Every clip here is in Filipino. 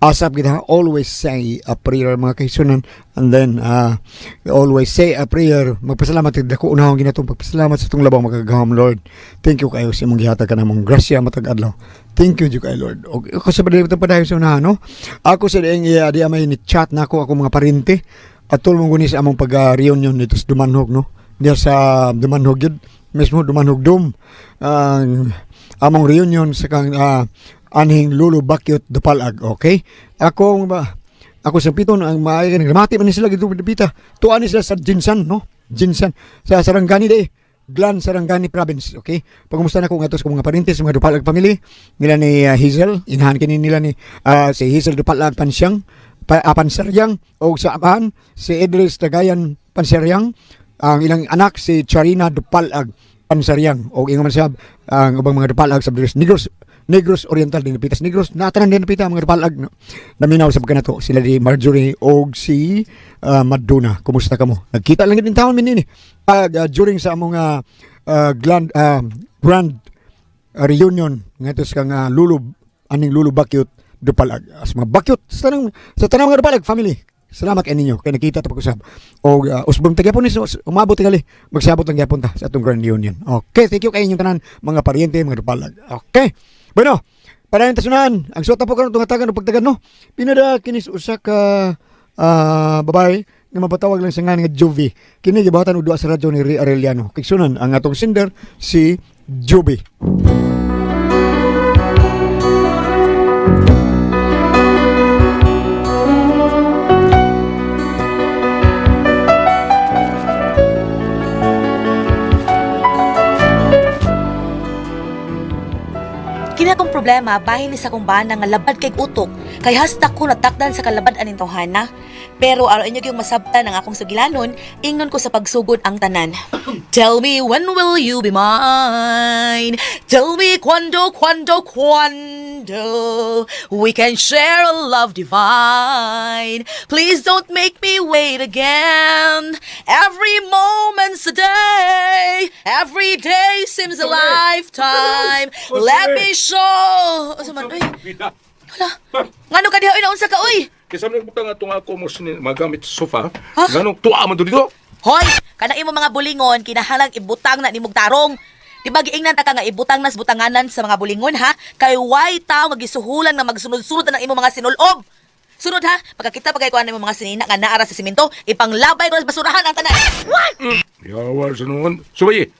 asap kita, always say a prayer mga kaisunan, and then always say a prayer. Magpasalamat kita ko unahon ginatong pagpasalamat sa itong labang magagaham, Lord. Thank you kayo sa imong gihatag ka namong grasya matag adlaw. Thank you kay Lord. O ako sa padayon padayon sa unahan, no? Ako sa dieng di amay ni chat na ako mga parente atol mong guni sa among pag-reunion nito sa Dumanhog, no? Diya sa Dumanhog yun, mismo Dumanhog Dome. Among reunion sa kang anhing Lulu Bakyot Dupalag, okay? Ako sa piton ang mati man sila gito dipita. Tuan sila sa Jinsan, no? Jinsan sa Sarangani de, Glan Sarangani province, okay? Pagumusta na ko ngatos ko mga parentes mga Dupalag family nila ni Hazel, inahan kini nila ni si Hazel Dupalag Pansaryang o sa amahan si Idris Tagayan Pansaryang, ang ilang anak si Charina Dupalag Pansaryang o ingon man sab ang ubang mga Dupalag sa Negros Oriental din napitas Negros natanan din napita mga Dupalag, no? Naminaw sa pagkanato sila di Marjorie og si Maduna. Kumusta kamo? Nagkita lang din taon minini during sa among grand reunion ngatos kang aning Lulu Bakyot Dupalag as mga Bakyot sa tanang mga Dupalag family. Salamat kay ninyo kay nakita ta pag-usab o usbong tagyapon ni umabot tingali magsabot ang gyapon ta sa atong grand reunion. Okay, thank you kay inyong tanan mga paryente mga Dupalag. Okay. Bueno, para yung tasunan, ang suot na po karon tungatagan o pagtagan, no? Pinada kinis usa ka babae nga mapatawag lang sa nga Juvie. Kini gibawatan og duha sa radyo ni Ray Arellano. Kiksunan ang atong sender si Juvie. Kina kong problema, bahin ni sa kong bana nga labad kay utok. Kay hasta ko natakdan sa kalabad aning tawhana. Pero araw inyo yung masabtan ang akong sugilanon, ingnon ko sa pagsugod ang tanan. Tell me when will you be mine? Tell me quando we can share a love divine. Please don't make me wait again. Every moment's a day. Every day seems a lifetime. Let me show. Asa man, uy. Hala. Ngano ka diha na unsa ka, uy? Kisa man butang atong ako mo magamit sa sofa. Ganong tuwa man dito. Hoy, kana imo mga bulingon kinahanglan ibutang na nimong tarong. Di ba giingnan ta ka nga ibutang nas butanganan sa mga bulingon, ha? Kay why tao magisuhulan nga magsunod-sunod na imo mga sinulob. Sunod, ha? Pagkakita pagay kuan nimo mga sinina nga naara sa simento, ipanglabay ko sa basurahan ang tanan. What? Yawar sa noon. Subaye.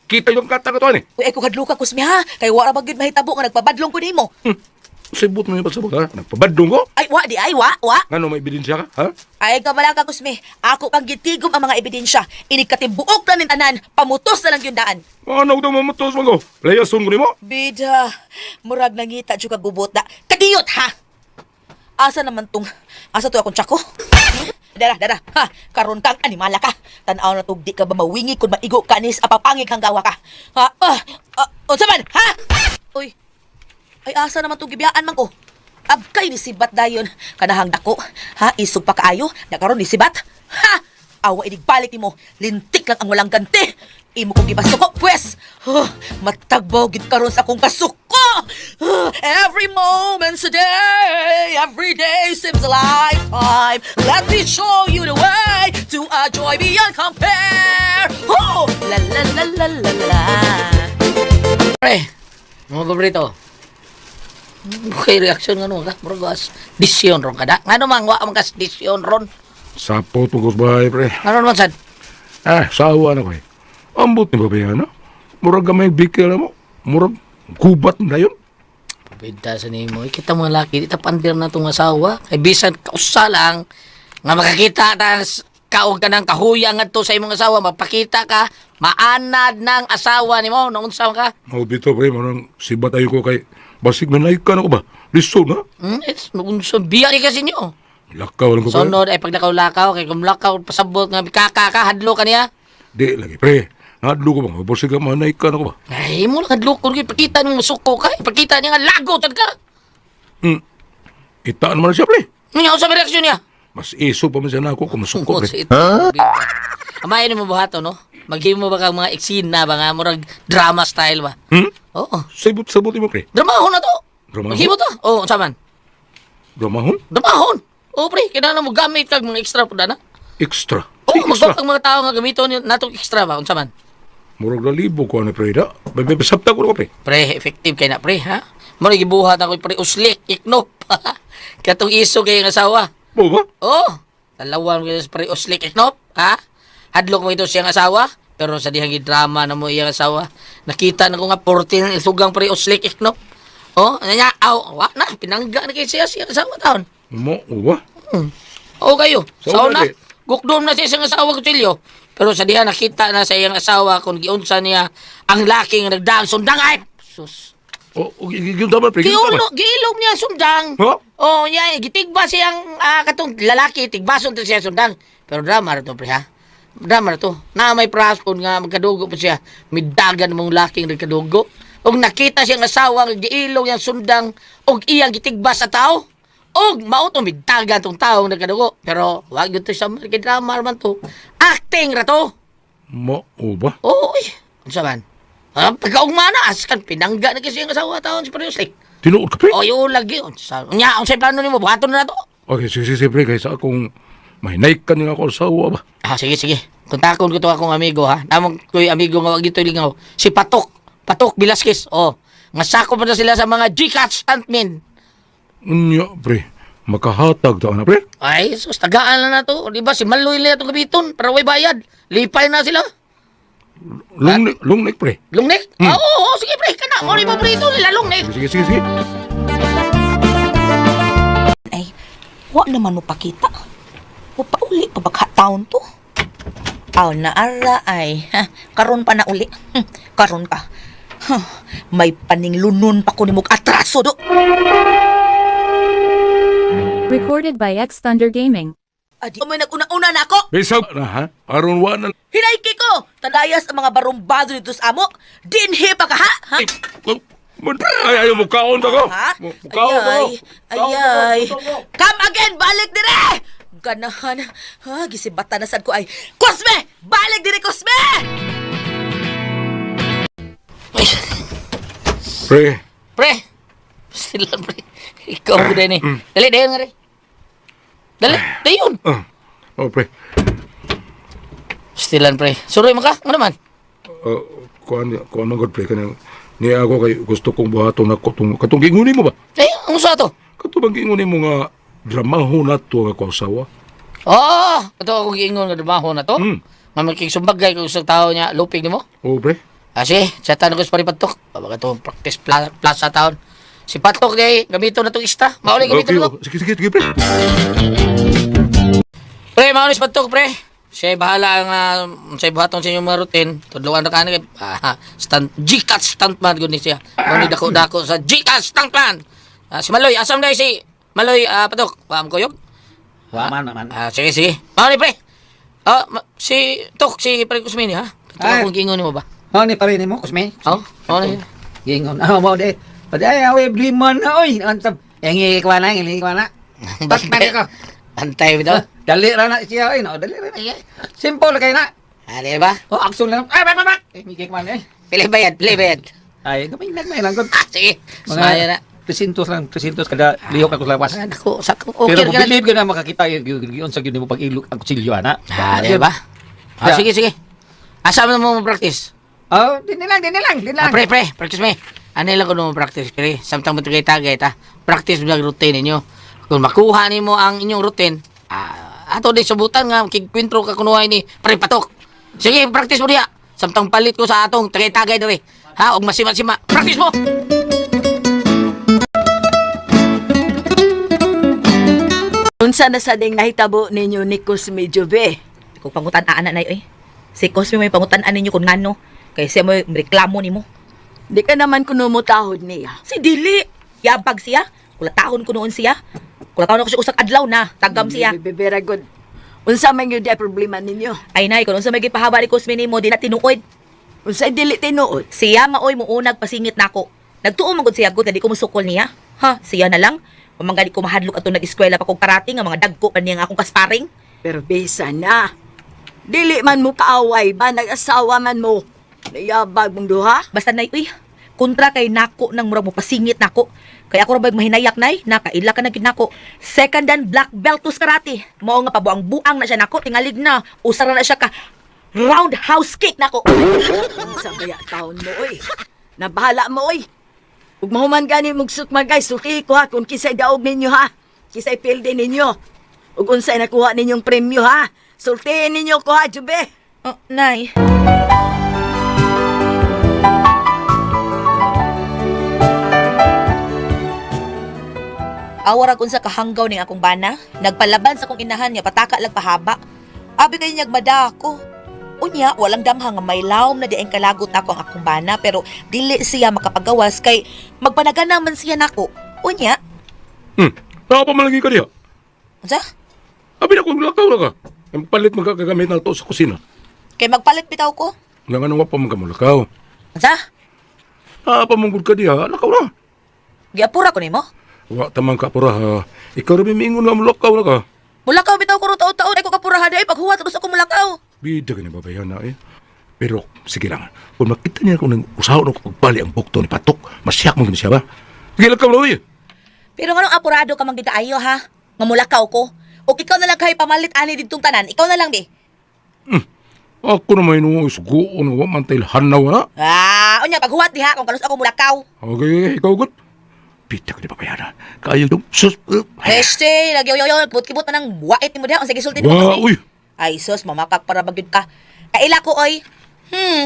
Kita yung kata ka to, ani. Uy, ko kadluka kusmi, ha? Kay wala ba gyud mahitabo nga nagpabadlong ko nimo. Sibot mo yung pagsabot, ha? Nagpabadong ko? Ay, wa. Ano, may ebidensya ka, ha? Ay, kamala ka, Kusmi. Ako pang gitigom ang mga ebidensya. Inikatibuok na nin tanan. Pamutos na lang yung daan. Ano daw mamutos mo ko? Layason ko ni mo? Bida, murag nangita dyan kagubot na. Kadiyot, ha? Asa to akong tsako? Dara, ha? Karon kang animala ka. Tanaw na tugdi ka ba mawingi kung maigo ka nis apapangig hang gawa ka. Ha? Unsa man, ha? Uy, ay asa naman itong gibiyaan man ko. Abkay ni sibat dayon. Kanahang dako. Ha? Isog pa kaayo. Nakaroon ni sibat. Ha? Awa inigbalik ni mo. Lintik lang ang walang ganti. Imo kong gipasuko, pwes. Matagbaw gid karon sa akong kasuko. Every moment's a day. Every day seems a lifetime. Let me show you the way to a joy beyond compare. La la la la la la. Pre, mga paborito. Okay, reaksyon nga nung ka. Muragas, disyon ron ka da. Nga naman, wa ang kas disyon ron. Sapo tungkos bahay, pre. Ano naman, sad? Sawa na ko eh. Ambot ni babayan, ha? Murag gamay bikil na mo. Murag gubat na yun. Pinta sa nimo. Kita mga laki, di tapandir na itong asawa. Kay bisan kausa lang, nga makakita ta kaog ka ng kahuyang nga to sa imong asawa, magpakita ka, maanad ng asawa ni mo, naunsa ka. Bito, pre, marang sibat ayo ko kay basig manay ka na ko ba? Liso na? It's naunsa, biya ni kasi nyo. Lakaw lang ko, pre. Sunod ay paglakaw-lakaw, kay kung lakaw, pasabot nga, kakaka, hadlo ka niya. Di lagi, pre. Hadlo ko ba? Basig ka manay ka na ko ba? Ay, mo lang hadlo ko, ipakita nyo masuko ka, ipakita niya nga lago, tad ka. Itaan naman siya, pre. Ngayon sa reaksyon niya. Mas iso pa man siya na ako kung masuko, pre. Amayin mo buhato, no? Maghimo ba kang mga eksena ba nga, murag drama style ba? Oo. Sabot-sabot mo, pre. Drama ho na to. Ramahon? Himo to? Oo, unsa man? Ramahon? Damahon. Oo, pre, kailangan mo gamit kag mga extra po na. Extra. Oo, Extra. magbak ang mga tao nga gamiton natong extra ba, unsa man? Murag na libo ko ni pre da. Sabta ko na pre. Pre, effective kay na, pre, ha? Mo gibuhat ako pre uslik, iknop. Katong iso kay ang asawa. Mo ba? Oh, dalawan ko sa pre uslik, iknop, ha? Hadlok mo ito siyang asawa, pero sa dihang drama na mo iyang asawa. Nakita na ko nga 14 isugang pre uslik, iknop. Oh, nya, wa na, pinangga na kay siya siyang asawa taon. Mo ba? Oo kayo. Sa Sa una, una, di. gukdom na siya siyang asawa kutsilyo. Pero sa diha nakita na sa iyang asawa kung giunsa niya ang laking nagdaang sundang ay. Sus. Yung tama pre. Yung tama. Giilog niya sundang. Ha? Oh, niya gitigba siyang katong lalaki tigbason to siya sundang. Pero drama ra to pre ha. Drama ra to. Na may praspon nga magkadugo pa siya. Midagan mong laking nagkadugo. Og nakita siyang asawa nga giilog yang sundang og iyang gitigba sa tao. Og mao to midagan tong taong nagkadugo. Pero wag gyud to sa market drama man to. Acting ra to. Mo ba? Oy, unsa man? Pagkaugmana askan pinangga na kasi ang asawa taon si Periuslik. Tinuod ka pre? O yung lagi unsa. Nya unsay plano nimo buhaton na to? Okay, sige pre. Kaysa akong mahinay ka niya ako asawa ba? Sige sige. Kontakon ko to akong amigo ha. Namang ko'y amigo nga wag ito lingaw. Si Patok Velasquez. Oh, nga sakop pa na sila sa mga Gcash stuntmen. Unya pre. Makahatag ta na pre? Ay, sus tagaan na to. Di ba si Maloy na itong gabiton para way bayad. Lipay na sila. Lungnik pre. Lungnek? Oo, sige pre. Kana mo ni paborito nila lungnek. Sige. Ay, wa naman mo pakita. O pauli pa baka taon to. Aw na ara ay. Karon pa na uli. Karon pa. May paninglunun pa ko ni mong atraso do. Recorded by X Thunder Gaming. Adi, may naguna-una na ako. Bisag na ha? Aron wa na. Hinayki ko. Tandayas ang mga barumbado dito sa amo. Dinhi pa ka ha? Ha? Ay, ayaw mo kaon ako. Ha? Kaon ako. Ayay. Come again, balik dire! Ganahan. Ha, gisibata na sad ko ay. Cosme! Balik dire, Cosme! Pre. Pre. Sila pre. Ikaw mo din eh. Dali, dayon nga rin. Dali, dayon. Pre. Stilan pre. Suroy mo ka? Ano naman? Kuan man god pre kanang ni ako kay gusto kong buhaton ako katong gingunin mo ba? Ang sa to? Katong gingunin mo nga dramaho na to nga ko asawa. Oo! Ito ako giingon nga dumaho na to. Hmm. Sumbagay ko sa tao niya, lupig ni mo. Oo pre. Sige, sa tanong ko sa paripatok. Baga ito, practice plus sa taon. Si Patok day, gamito na itong ista. Mauli gamito na to. Sige pre. Pre, mauli si Patok, pre. Siya bahala nga, siya buhaton sa inyong mga routine. Tudluan na ka na Gcash stuntman, gud ni siya. Mauli dako-dako sa Gcash stuntman. Si Maloy, asam na si Maloy, Patok. Paam ko yun? Waman naman. Sige. Mauli, pre. Si Tok, si Pre Kusmini, ha? Ito akong gingon mo ba? Ni pa rin mo, Kusme. Mauli. Gingon. Mo de. Paday awe bliman na oy. Antam. Engi ko na. Tatman ko. Antay bitaw. Dali ra na siya oy, no. Dali ra na. Simple kay na. Ano ba? Action lang. Ay, ba. Migik man eh. Pili bayad. Ay, gamay lang gud. Sige. Sumaya na. Presintos kada lihok ako sa lawas. Ako, okay Pero ka na. believe ka na makakita yun sa gyud mo pag ilok ang kutsilyo ana. Di ba? Sige. Asa mo practice? Din lang. Pre, practice me. Ano lang ko mo practice, pre? Samtang mo tagay ta. Practice mo lang routine ninyo. Kung makuha nimo ang inyong routine, ato di subutan nga, kigkwintro ka kunuhay ni Pre Patok. Sige, practice mo diya. Samtang palit ko sa atong tagay dire. Ha, og masima-sima. Practice mo! Unsa na sa ding nahitabo ninyo ni Cosme Jove? Kung pangutan-aan na eh. Si Cosme may pangutan-an ninyo kung ngano. Kaya siya may reklamo nimo. Di ka naman kuno mo tahod niya. Si Dili. Yabag siya. Kulatahon ko noon siya. Kulatahon ako siya usak adlaw na. Tagam siya. Very good. Unsa man yun di problema ninyo? Ay nay, kung unsa may gipahaba ni Cosme nimo, di na tinuod. Unsa dili tinuod? Siya nga oy muunag pasingit nako. Nagtuo man gud siya gud di ko musukol niya. Ha, siya na lang. Mamanggali ko mahadlok ato nag-eskwela pa kong karate nga mga dagko pa niya nga akong kasparing. Pero bisa na. Dili man mo kaaway ba nag-asawa man mo. Nayabag mong duha? Basta nay, uy, kontra kay nako nang murag mo pasingit nako. Kaya ako rabag mahinayak nay, nakaila ka na gid nako. Second dan black belt to sa karate. Mao nga pabuang-buang na siya nako, tingalig na. Usara na siya ka roundhouse kick nako. Sa kaya taon mo, oy. Nabahala mo, oy. Ug mahuman gani mong sukmag guys, suki ko ha, kung kisay daog ninyo ha. Kisay pilde ninyo. Ug unsay nakuha ninyong premyo ha. Sultihin ninyo ko ha, Jube. Oh, nay. Awara kun sa kahanggaw ning akong bana, nagpalaban sa akong inahan niya pataka lag pahaba. Abi kay niyag madako. Unya, walang damha nga may lawom na diay kalagot nako ang akong bana pero dili siya makapagawas kay magpanagana man siya nako. Unya, Naka pa malagi ka diya. unsa? Abi na kung lakaw na ka. Ang palit magkagamit na ito sa kusina. Kay magpalit bitaw ko. Nga nga nang pa magkamulakaw. Unsa? Pamunggod ka diya, lakaw na. Giapura ko nimo. Wa tamang ka pura ha. Ikaw rin mingon nga mulakaw na ka. Mulakaw bitaw ko ro taon-taon ay ko kapurahan ay paghuwat tapos ako mulakaw. Bida ka na babayan na eh. Pero sige lang, kung makita niya kung nang usahaw na pagbali ang bukto ni Patok, masyak mo gini siya ba? Sige lang ka mo eh. Pero nganong apurado ka man gid kaayo ha? Nga mulakaw ko. O ikaw na lang kay pamalit ani didtong tanan. Ikaw na lang be. Ako naman yung suguon nga mantailhan na wala. Unya paghuwat diha kung kanus ako mulakaw. Okay, ikaw good. Bida ka ni babayan na. Kaya yung sus... Este, nagyoyoyo, kibot-kibot man ang wait ni mo diha. Ang sige sulti mo Wa, kasi. uy. Ay sus, mamakak para bagyod ka. Kaila ko oy.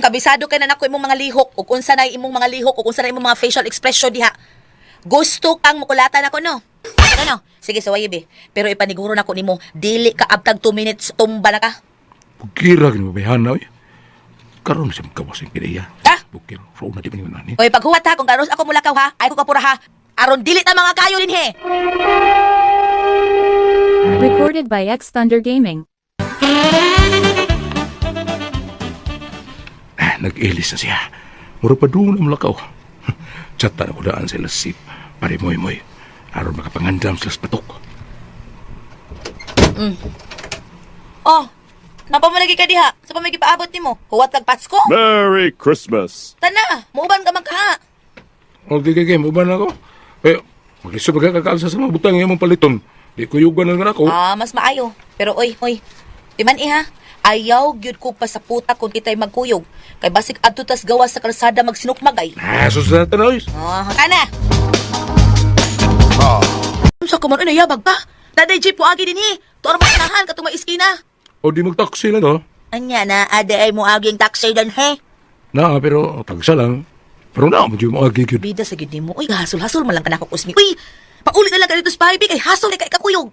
Kabisado kay na nako imong mga lihok ug unsa na imong mga lihok ug unsa na imong mga facial expression diha. Gusto kang mukulatan ako no? Ano? Sige saway be. Pero ipaniguro nako nimo, dili ka abtag 2 minutes tumba na ka. Bukira ka ni babayan na, uy. Karoon siya magkawas yung kinaya. Ha? Bukira, so na di ba ni Oy paghuwat ha kung karos ako mulakaw ha, ay ko kapura ha. Aron dili ta mga kayo din he. Recorded by X Thunder Gaming. Nag-ilis na siya. Mura pa doon ang lakaw. Tsata na udaan sila si pare moy-moy. Aron makapangandam sila sa Patok. Oh, napamalagi ka diha. Sa pamigi paabot nimo. Huwat kag Pasko. Merry Christmas. Tana, muuban ka man ka ha. Okay, uban ako. Eh, maglisod magkakaalsa sa mga butang yung paliton. Di ko yugan na ako. Mas maayo. Pero oy, timan iha. Ayaw gyud ko pa sa puta kung kitay magkuyog. Kay basik adto tas gawas sa kalsada magsinukmagay. Susunod na, oy. Kana. Sa kuman na yabag pa. Daday jeep po agi din hi. Tuwar makanahan katong may iskina. O di magtaksi na to. Anya na, aday mo aging taxi dan he. Na, pero tagsa lang. Pero na, medyo mo agigid. Bida sa gid mo. Uy, hasol-hasol man lang ka nakukusmi. Uy, paulit na lang ka dito sa bahay, kay hasol kay kakuyog.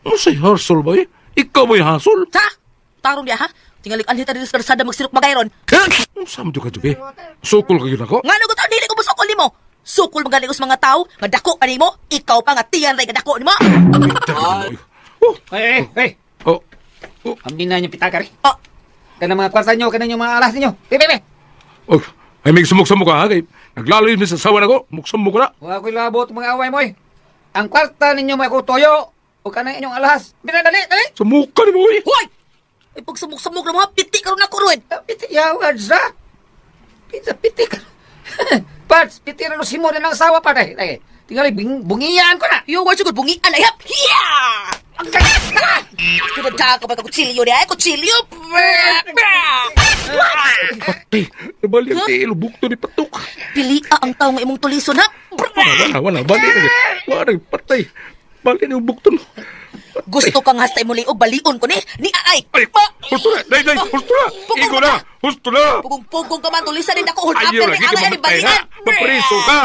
Ano sa'y hasol ba eh? Ikaw mo yung hasol? Ha? Tarong diya ha? Tingalik anhita dito sa kalsada magsinukmagay ron. Ano saan ka dito eh? Sukol ka yun ako? Nga nung dili ko musukol nimo. Sukol magaling sa mga tao, nga dako pa nimo, ikaw pa nga tiyan ray nga dako nimo. Hey. Oh, Amdi na niyo pitaka rin. Oh, Kana mga kwarta nyo, kana yung mga alas ninyo. Bebe. oh. Ay, may sumuk-sumuk ka ha? Kay naglaloy mo sa sawa na ko. Muksumuk ko na. Huwag ko'y labot mga away mo eh. Ang kwarta ninyo may kutoyo. O kana inyong alas. Bina, dali. Sumuka ni mo eh. hoy! Ay pagsamok-samok na mga piti karon ako ron. Piti yawad sa. Piti ka. Parts, piti na si mo na ng asawa pa dahil. Tinggal bungiyan ko na. Yo, what's good bungi alayap? Hiya! Ang ganda! Kuda ka pa kutsilyo niya, kutsilyo. Patay. Nabali ang ilubok to ni Patok. Pili ang tao nga imong tuliso na. Wala. Bali na. Wala, patay. Bali na yung bukton. Gusto kang hasta mo liog balion ko ni aay. Ay, husto na. Day, husto na. Igo na. Husto na. Pugong-pugong ka man tulisan din ako hold up Ayaw, ni lagi ka angay ni mamatay balian. na. Mapriso ka.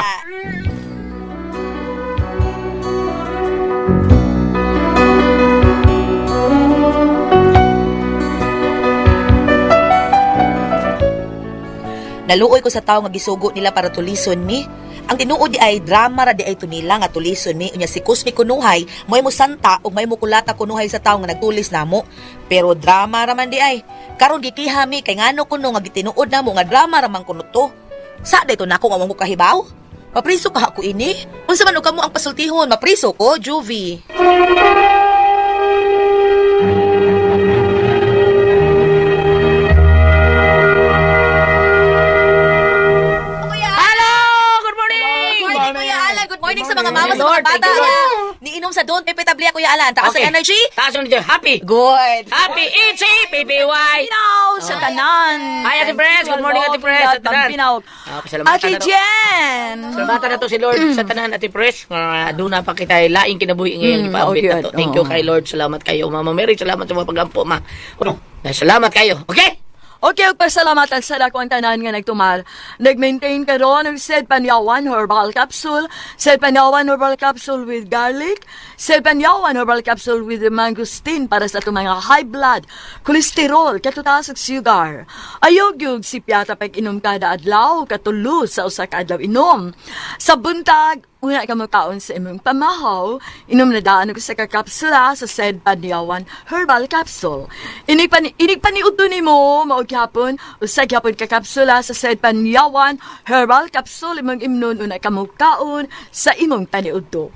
Naluoy ko sa tao nga gisugo nila para tulison mi. Ang tinuod di ay drama ra di ay tunila nga tulison mi. Unya si Kusmi kunuhay, may mo santa ug may mo kulata kunuhay sa tao nga nagtulis namo. Pero drama ra man di ay. Karon gikiha mi kay ngano kuno nga gitinuod namo nga drama ra man kuno to. Sa dayto nako nga mo kahibaw? Mapriso ka ako ini. Unsa man og kamo ang pasultihon, mapriso ko, Juvie. Good morning, Kuya Alan. Good morning sa Lord. Bata Thank you, Lord. na niinom sa Don Pepe Tablia, Kuya Alan. Taas Okay. ang energy. Taas ang energy. Happy. Good. Happy Itchy PPY. Pinaw sa tanan. Hi, Ate Pres. Good morning, Ate Pres. Sa tanan. Pinaw. Pasalamatan Ate na to. Jen. Salamatan na to si Lord sa tanan, Ate Pres. Doon na pa kita laing kinabuhi ngayon. Ipaambit okay. na to. Thank you kay Lord. Salamat kayo, Mama Mary. Salamat sa mga pagampo, Ma. Salamat kayo. Okay? Okay, pasalamatan sa dakong tanan nga nagtumal. Nag-maintain ka ron ng Sed Panyawan Herbal Capsule, Sed Panyawan Herbal Capsule with garlic, Sed Panyawan Herbal Capsule with mangosteen para sa itong mga high blood, kolesterol, katutaas ug sugar. Ayog yung si Piata pag inom kada adlaw, katulo sa usa ka adlaw inom. Sa buntag, una ka magkaon sa imong pamahaw, inom na daan ko sa kakapsula sa Sed Panyawan Herbal Capsule. Inig paniudto ni mo, hapon, usag hapon kakapsula sa Sed Panyawan Herbal Capsule, imong imnon una ka magkaon sa imong paniudto.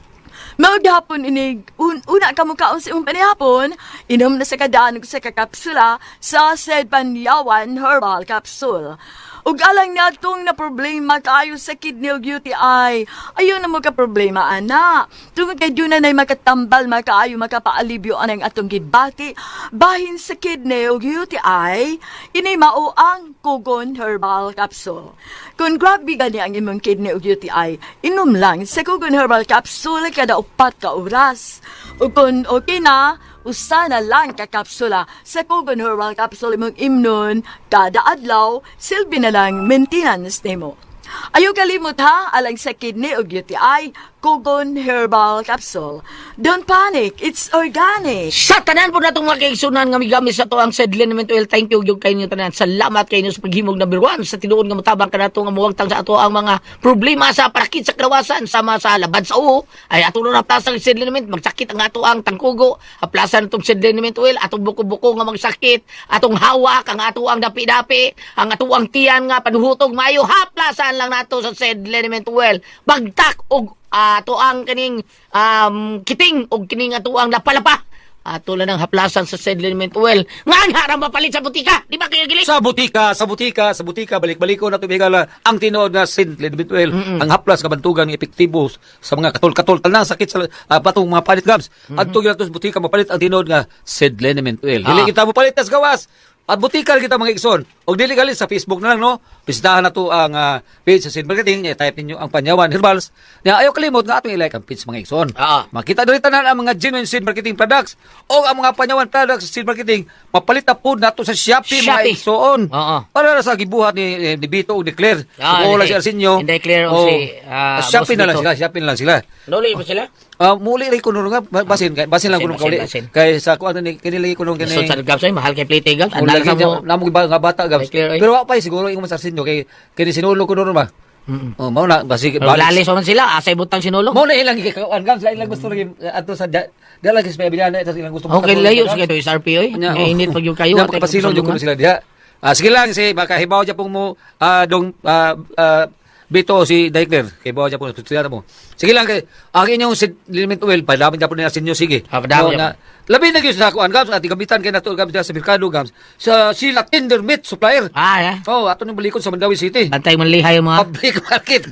Maghapon una ka mukhaon sa imong panihapon, inom na sa kadaan ko sa kakapsula sa Sed Panyawan Herbal Capsule. Ug alang natong na problema kaayo sa kidney ug UTI, ayaw na mo ka problema, ana. Tungod kay yun na makatambal, makaayo, makapaalibyo anang atong gidbati, bahin sa kidney ug UTI, inay mao ang Kugon Herbal Capsule. Kung grabe gani ang imong kidney ug UTI, inom lang sa Kugon Herbal Capsule kada 4 ka oras. Ug kung okay na, usa na lang ka kapsula sa Kugon Herbal Capsule imong imnon kada adlaw, silbi na lang maintenance nimo. Ayaw kalimot ha, alang sa kidney ug UTI, Kugon Herbal Capsule. Don't panic, it's organic. Sa tanan po natong mga kaigsunan nga migamit sa to ang Sed Liniment Oil. Thank you yung kayo tanan. Salamat kayo sa paghimog number 1 sa tinuod nga motabang ka nato nga muwagtang sa ato ang mga problema sa parakit sa kalawasan sama sa labad sa uho. Ay ato na naplasang Sed Liniment, magsakit ang ato ang tangkugo. Aplasan itong Sed Liniment Oil, atong buko-buko nga magsakit, atong hawak, ang ato ang dapi-dapi, ang ato ang tiyan nga panuhutog mayo. Haplasan lang nato sa Sed Liniment Oil. Bagtak og ato ang kining kiting og kining ato ang lapalapa. Ato lang ang haplasan sa Sed Liniment Oil. Nga harang mapalit sa butika. Di ba kayo gilik? Sa butika, balik-balik ko na tubigala ang tinuod nga Sed Liniment Oil, ang haplas kabantugan ng epektibo sa mga katol-katol tanang sakit sa patong mga palit gams. Adto gyud sa butika mapalit ang tinuod nga Sed Liniment Oil. Dili kita mo palit tas gawas. At butikal kita mga igsoon. O dili gali sa Facebook na lang, no? Bisitahan na to ang page sa Sed Marketing. Type ninyo ang Panyawan Herbals. Ayaw kalimot nga atong i-like ang page mga igsoon. Makita doon tanan ang mga genuine Sed Marketing products o ang mga Panyawan products sa Sed Marketing. Mapalit na po nato sa Shopee mga igsoon. Para sa gibuhat ni Bito o ni Claire. Wala si Arsenio. Hindi Claire o si Shopee na lang sila. Shopee na lang sila. Noli ba sila? Muli rin kuno nga. Basin lang kuno kauli. Kaya sa kuan ni kinili kuno kini. So sa gams ay mahal kay plate gams. Andal sa mo. Namo nga bata gams. Pero wa pa siguro ingon sa Arsenio kay kini sinulo kuno ba. Mao na basi lalis man sila asay butang sinulo. Mao na ilang gikawan gams ilang gusto rin ato sa dala kay bilana sa ilang gusto. Okay layo sige to SRP oy. Init pag yung kayo. Pasilong jud kuno sila diha. Sige lang si makahibaw ja pong mo dong Bito si Daikler kay bawa po tutuyan mo. Sige lang kay ang inyong Sed Liniment Oil padamit na po ni Arsenio sige. Labi na gyud sa kuan gams at gamitan kay nato gams sa merkado gams sa sila Tender Meat Supplier. Ato ni balikon sa Mandawi City. Bantay man lihay mo. Public market.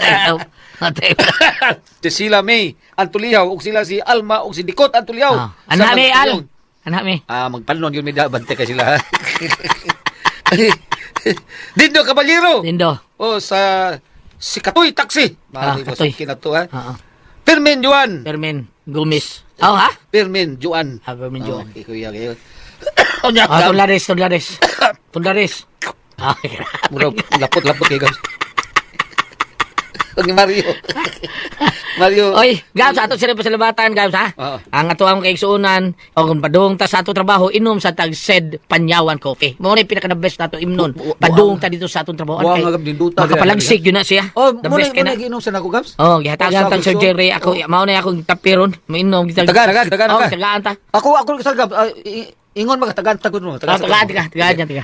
Si sila May Antuliaw ug sila si Alma ug si Dikot Antuliaw. Anak mi Al. Anak mi. Magpanon yun may bantay kay sila. Dindo Caballero. Dindo. Sa si Katoy Taxi. Katoy. Kinato ha. Permin Juan. Permin Gomez. Ha? Permin Juan. Permin Juan. Okay, kuya kayo. Tulares. Murag lapot kay guys. Ni Mario. Oy, gams ato sila pasalamatan gams ha. Ang ato ang kaigsuonan o kung padung ta sa ato trabaho inom sa tag Sed Panyawan Coffee. Mao ni pinaka the best nato imnon. Padung ta dito sa atong trabaho kay. Makapalangsig yun na siya. The best kay na. Ginom sa nako gams. Gihatagan tang surgery ako mao na akong tapiron, mainom kita. Tagaan ta. Ako sa gams. Ingon magtagan tagod mo. Tiga.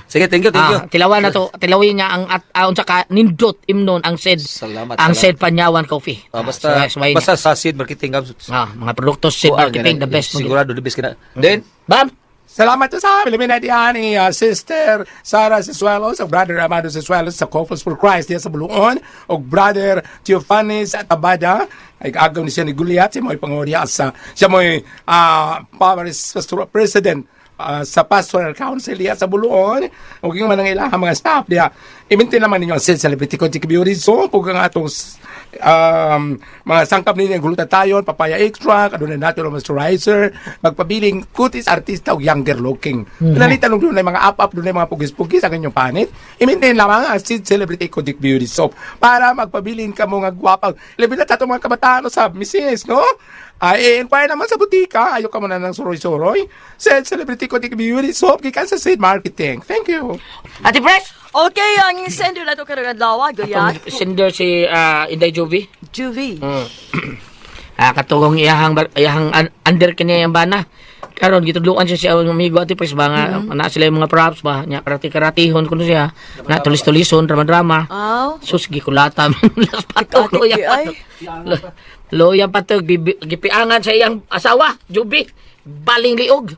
Sige, thank you. Tilawin niya ang saka nindot imnon ang Sed. Salamat. Ang Sed Panyawan Coffee. Basta sa Sed Marketing gams. Mga produktos Sed Marketing the best. Sigurado the best kana. Then, Bam. Salamat to sa Pilipina diyan ni Sister Sara Sisuelos, o Brother Amado Sisuelos sa Couples for Christ diyan sa Buluon, o Brother Teophanes at Abada, ay agaw ni siya ni Guliat, siya mo'y pangorya siya mo'y Pastoral President sa Pastoral Council diya sa Buluon, o yung man ang ilang mga staff diya. Imintin naman ninyo ang Celebrity Contic Beauty, so kung ang atong mga sangkap ninyo, gluta tayo, papaya extra, kaduna natural moisturizer, magpabiling kutis artista o younger looking. Nalita nung doon ay mga up-up, doon ay mga pugis-pugis ang inyong panit. I-maintain lamang ang Celebrity Contic Beauty Soap para magpabiling ka mo nga gwapang. Labi na tato mga kabataan o sa misis, no? Ay, inquire naman sa butika. Ayaw ka muna ng suroy-suroy. Celebrity Contic Beauty Soap, gikan sa Seed Marketing. Thank you. Ate Pres! Okay, ang sender na to karang adlaw, Guyat. Sender si Inday Juvie. Juvie. Katugong iyahang under kanya yung bana. Karon gitudluan siya ang amigo Ate Pres ba nga na sila yung mga props ba nya karati-karatihon kuno siya na tulis-tulison drama-drama. Aw. Sus gikulata las patok loya patok gipiangan sa iyang asawa Jubi baling liog.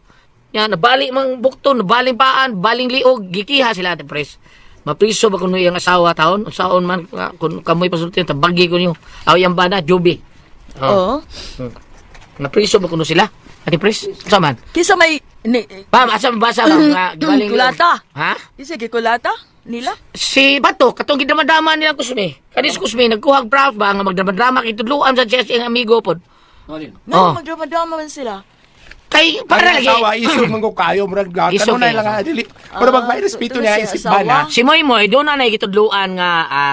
Nya nabali mang bukto nabaling paan baling liog gikiha sila Ate Pres. Mapriso ba kuno iyang asawa taon unsaon man kun kamoy pasulti tabagi kuno aw iyang bana Jubi. Oh. Napriso ba kuno sila? Ate Pres, saman. Kisa may Ma'am, asa basa ba galing kulata. Ha? Kisa gikulata nila. Si Bato, katong gidama-dama nila kusme. Kadis kusme nagkuhag proud ba nga magdama-drama kitudluan sa Jess ang amigo pod. No, magdrama man sila. Kay para lagi. Asawa, isog mong kayo, murag Isog ganun na kayo. lang dili. Pero magmay-respeto niya isip ba na. Si Moymoy do na kitudluan nga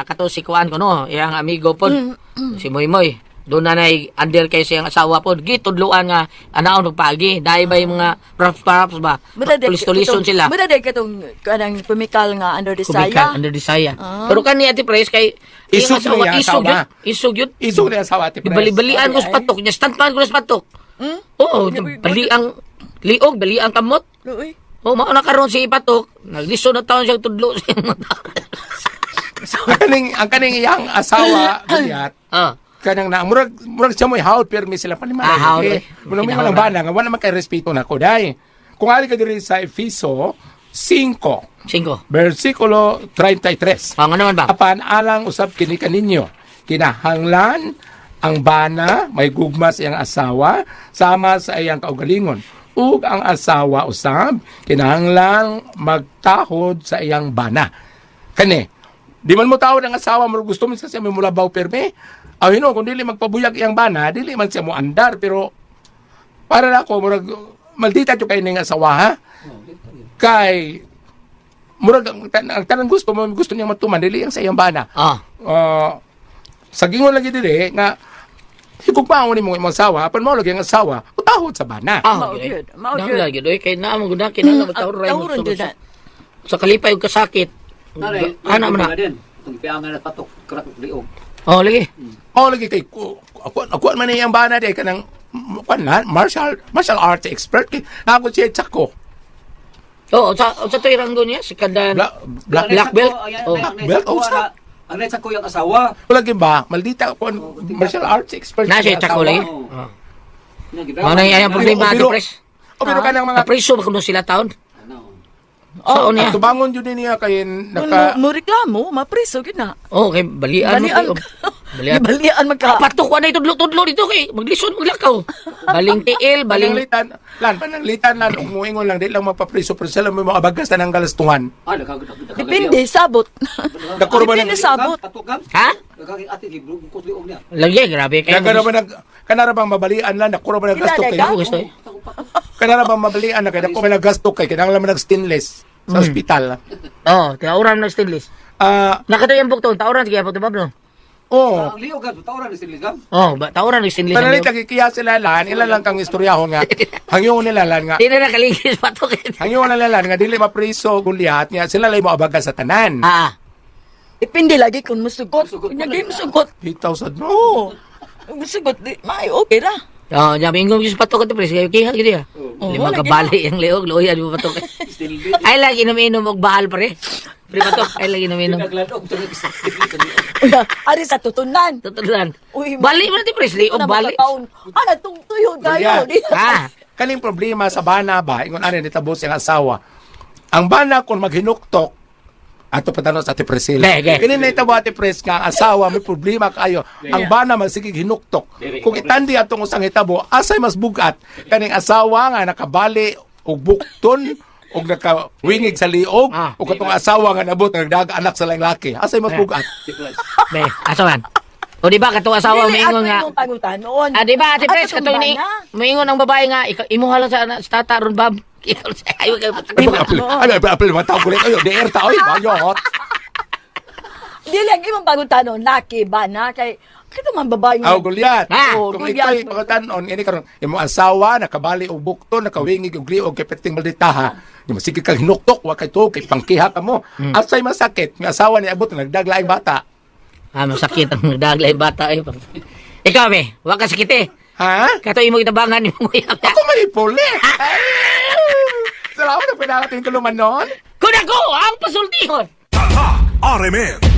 kato si kuan ko no, iyang amigo pod. Si Moymoy do na under kay siyang asawa pod gitudluan nga anaon magpagi dai ba yung mga props ba tulis-tulison sila Mudade katong kanang pumikal nga under the kumika saya. under the saya pero kani Ate Pres kay Isog niya asawa. isog yun Isog niya asawa Ate Pres. bali-balian ko sa patok niya stantan ko sa patok oo bali ang liog bali ang kamot Uy. oh mao na karon si patok nagliso na taon siya tudlo sa Ang kaning iyang asawa, Guliat, kanang na murag siya mo'y haud permi sila panimala. haud Muna may malang bana nga wala man kay respeto na ko dai. Kung ali ka diri sa Efeso 5 5 versikulo 33. nga naman ba Apan alang usab kini kaninyo kinahanglan ang bana may gugma sa iyang asawa sama sa iyang kaugalingon. Ug ang asawa usab kinahanglan magtahod sa iyang bana. Kani di man mo tawod ang asawa mo gusto mo sa siya may mulabaw permi. Kung dili magpabuyag iyang bana, dili man siya mo andar, pero para na ako, murag, maldita yung kayo ng asawa, ha? Kay, murag, ang tanang gusto niya matuman, dili yung sa iyang bana. Sa gingon lagi dili, nga, higugpaon ni mong asawa, apan mo lagi ang asawa, utahod sa bana. Mao good. Mao good. lagi doy kay naa mo gud kinala matawron ray mo Tawron din. sa kalipay ug kasakit ana man na Kung piangan at patok, karak liog. lagi Lagi kay, ako man iyang bana, di ka ng, martial arts expert, kay, ako siya tsako. sa tuirang doon niya si kada Black belt belt, sa? Ang net sa ko yung asawa. Lagi ba, maldita ako, martial arts expert. na siya tsako lagi mana yang problema Pero- ato pres Pero ka ng mga apriso ba kuno sila taon sa niya tubangon yun din niya kay Mo reklamo, mapriso gid na. kay balian mo Balian. balian Balian magka. patok ko na itudlo-tudlo dito kay maglison maglakaw baling tiil baling pananglitan lan umuingon lang di lang mapapriso pero sila may mga bagas na ng galastuhan. Depende sabot. Dako ba Depende nang sabot. ha Nagkaging ati librog kung liog niya. lagi grabe kay kanara ba nag kanara bang mabalian lang dako ba naggasto kay Kilala ka? gusto kanara bang mabalian na kay dako ba naggasto kay kinahanglan man nag stainless sa ospital. tauran na stainless nakatoy ang bukton tauran sige bukton Pablo Ang liog ka, tawran ni Siligam. tauran na stainless Panali tagikiya sila lan ila lang kang istoryahon nga hangyo nila lan nga di na nakaligis patok hangyo nila lan nga dili mapriso Guliat nga sila lay mo abaga sa tanan. Depende lagi kung musugot. Hindi musugot. 8,000 no. Oo. Musugot, may okay ra. Jabi ingong yung patok ito, pres. Kayo kihal gitu ya. Lima lagi kabali yung leog, loyan mo patok. Ay lagi inom-inom og bahal pre. Pre patok, ay lagi inom-inom. Nagladog, Ari sa tutunan. Tutulan. Uy, Bali mo natin pres, leog bali. Ana tung tuyo gayo. kaning problema sa bana ba, ingon ani nitabo siyang asawa. Ang bana kung maghinuktok, ato patanong sa Ate Priscilla. Kini nitabo Ate Pres nga ang asawa may problema kayo. Ang bana magsigig hinuktok. Kung itandi atong usang hitabo, asay mas bugat kaning asawa nga nakabali og bukton og nakawingig sa liog o katong asawa nga nabot nagdaga anak sa laing laki. Asay mas bugat. Be, asawan. O di ba katong asawa Dili, moingon ako nga. imong pangutanon. Di ba Ate Pres Ato katong ni bana. moingon ang babae nga imuha lang sa tata ron bab. Ayo kay Apil mga tao kulit. Ayo, deer ta. Oy, bayot. Dili ang imong pangutanon, laki ba na kay kita man babae Aw, nga. Goliath. Oh, Kung Goliath. ito'y pagkatanon, ini karon imo asawa, nakabali og bukto, nakawingig og liog, kay perting malditaha. Di sige kang hinuktok, wa kay to, kay pangkiha ka mo. Asay masakit, ng asawa ni abot, nagdaglaing bata. masakit ang nagdaglay bata eh. Ikaw be, wa ka sakit eh. Ha? Kato imo itabangan ni mo kuya. Ako may puli. Salamat na pinakating tuluman noon. Kun ako ang pasultihon. RMN